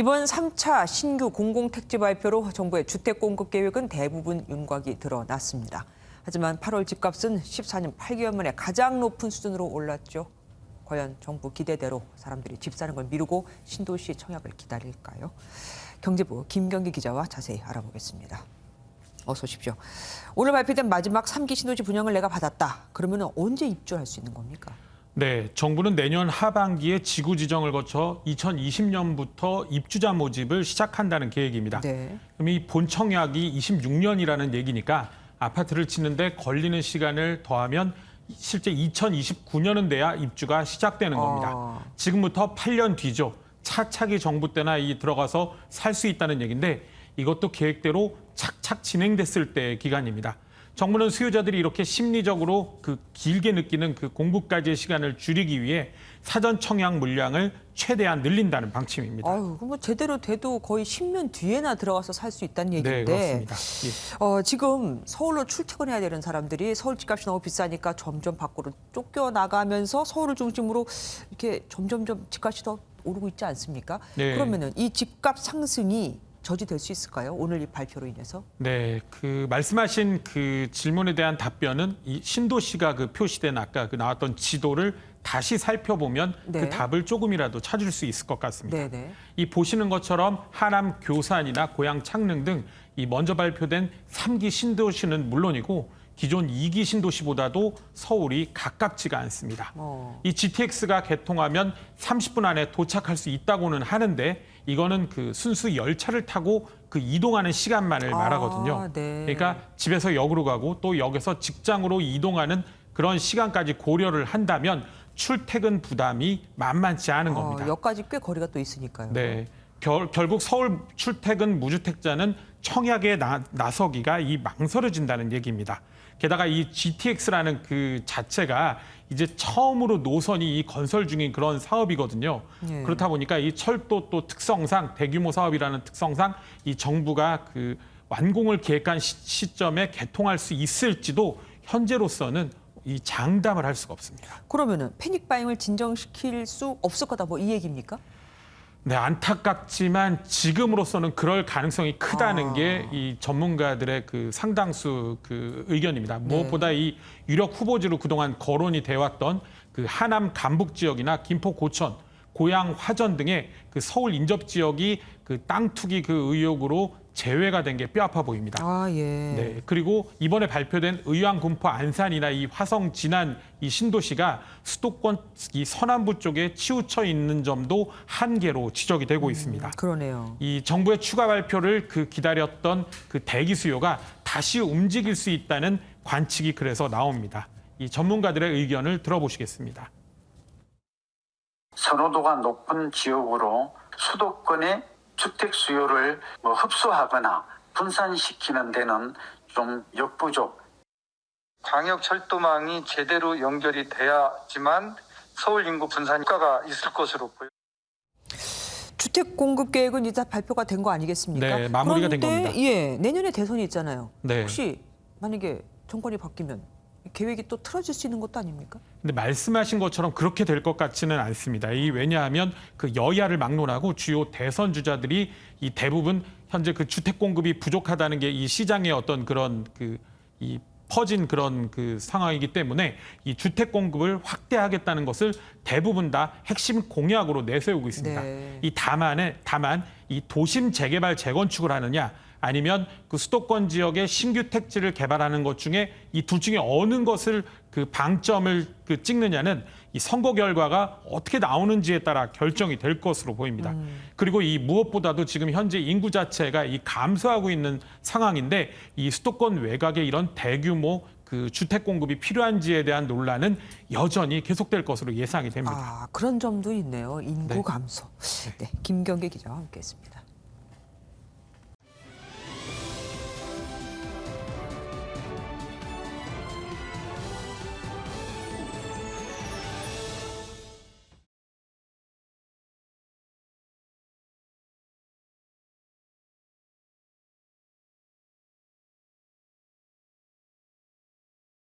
이번 3차 신규 공공택지 발표로 정부의 주택 공급 계획은 대부분 윤곽이 드러났습니다. 하지만 8월 집값은 14년 8개월 만에 가장 높은 수준으로 올랐죠. 과연 정부 기대대로 사람들이 집 사는 걸 미루고 신도시 청약을 기다릴까요? 경제부 김경기 기자와 자세히 알아보겠습니다. 어서 오십시오. 오늘 발표된 마지막 3기 신도시 분양을 내가 받았다. 그러면 언제 입주할 수 있는 겁니까? 네, 정부는 내년 하반기에 지구 지정을 거쳐 2020년부터 입주자 모집을 시작한다는 계획입니다. 네. 그럼 이 본청약이 26년이라는 얘기니까 아파트를 짓는데 걸리는 시간을 더하면 실제 2029년은 돼야 입주가 시작되는 겁니다. 지금부터 8년 뒤죠. 차차기 정부 때나 들어가서 살 수 있다는 얘기인데 이것도 계획대로 착착 진행됐을 때의 기간입니다. 정부는 수요자들이 이렇게 심리적으로 길게 느끼는 공부까지의 시간을 줄이기 위해 사전 청약 물량을 최대한 늘린다는 방침입니다. 아유, 그럼 제대로 돼도 거의 10년 뒤에나 들어가서 살 수 있다는 얘기인데. 네, 그렇습니다. 예. 지금 서울로 출퇴근해야 되는 사람들이 서울 집값이 너무 비싸니까 점점 밖으로 쫓겨나가면서 서울을 중심으로 이렇게 점점점 집값이 더 오르고 있지 않습니까? 네. 그러면은 이 집값 상승이 저지될 수 있을까요? 오늘 이 발표로 인해서? 네, 말씀하신 질문에 대한 답변은 이 신도시가 표시된 아까 나왔던 지도를 다시 살펴보면 네. 그 답을 조금이라도 찾을 수 있을 것 같습니다. 네네. 이 보시는 것처럼 하남 교산이나 고양 창릉 등 이 먼저 발표된 3기 신도시는 물론이고 기존 2기 신도시보다도 서울이 가깝지가 않습니다. 이 GTX가 개통하면 30분 안에 도착할 수 있다고는 하는데 이거는 순수 열차를 타고 이동하는 시간만을 말하거든요. 네. 그러니까 집에서 역으로 가고 또 역에서 직장으로 이동하는 그런 시간까지 고려를 한다면 출퇴근 부담이 만만치 않은 겁니다. 역까지 꽤 거리가 또 있으니까요. 네. 결국 서울 출퇴근 무주택자는 청약에 나서기가 망설여진다는 얘기입니다. 게다가 이 GTX라는 자체가 이제 처음으로 노선이 건설 중인 그런 사업이거든요. 예. 그렇다 보니까 이 철도 또 특성상 대규모 사업이라는 특성상 이 정부가 완공을 계획한 시점에 개통할 수 있을지도 현재로서는 이 장담을 할 수가 없습니다. 그러면은 패닉 바잉을 진정시킬 수 없을 거다 뭐 이 얘기입니까? 네, 안타깝지만 지금으로서는 그럴 가능성이 크다는 게 이 전문가들의 상당수 의견입니다. 무엇보다 이 유력 후보지로 그동안 거론이 돼 왔던 하남 간북 지역이나 김포 고천, 고양 화전 등의 서울 인접 지역이 땅 투기 의혹으로 제외가 된 게 뼈아파 보입니다. 예. 네, 그리고 이번에 발표된 의왕, 군포, 안산이나 이 화성, 진안 이 신도시가 수도권 이 서남부 쪽에 치우쳐 있는 점도 한계로 지적이 되고 있습니다. 그러네요. 이 정부의 추가 발표를 기다렸던 대기 수요가 다시 움직일 수 있다는 관측이 그래서 나옵니다. 이 전문가들의 의견을 들어보시겠습니다. 선호도가 높은 지역으로 수도권의 주택 수요를 흡수하거나 분산시키는 데는 좀 역부족. 광역철도망이 제대로 연결이 돼야지만 서울 인구 분산 효과가 있을 것으로 보여요. 주택 공급 계획은 이제 발표가 된 거 아니겠습니까? 네, 마무리가 된 겁니다. 예, 내년에 대선이 있잖아요. 네. 혹시 만약에 정권이 바뀌면 계획이 또 틀어질 수 있는 것도 아닙니까? 근데 말씀하신 것처럼 그렇게 될 것 같지는 않습니다. 왜냐하면 여야를 막론하고 주요 대선 주자들이 이 대부분 현재 주택 공급이 부족하다는 게 이 시장의 어떤 그런 퍼진 그런 상황이기 때문에 이 주택 공급을 확대하겠다는 것을 대부분 다 핵심 공약으로 내세우고 있습니다. 네. 다만 이 도심 재개발 재건축을 하느냐 아니면 수도권 지역의 신규 택지를 개발하는 것 중에 이 둘 중에 어느 것을 방점을 찍느냐는 이 선거 결과가 어떻게 나오는지에 따라 결정이 될 것으로 보입니다. 그리고 이 무엇보다도 지금 현재 인구 자체가 감소하고 있는 상황인데 이 수도권 외곽에 이런 대규모 주택 공급이 필요한지에 대한 논란은 여전히 계속될 것으로 예상이 됩니다. 그런 점도 있네요. 인구 네. 감소. 네, 김경기 기자와 함께했습니다.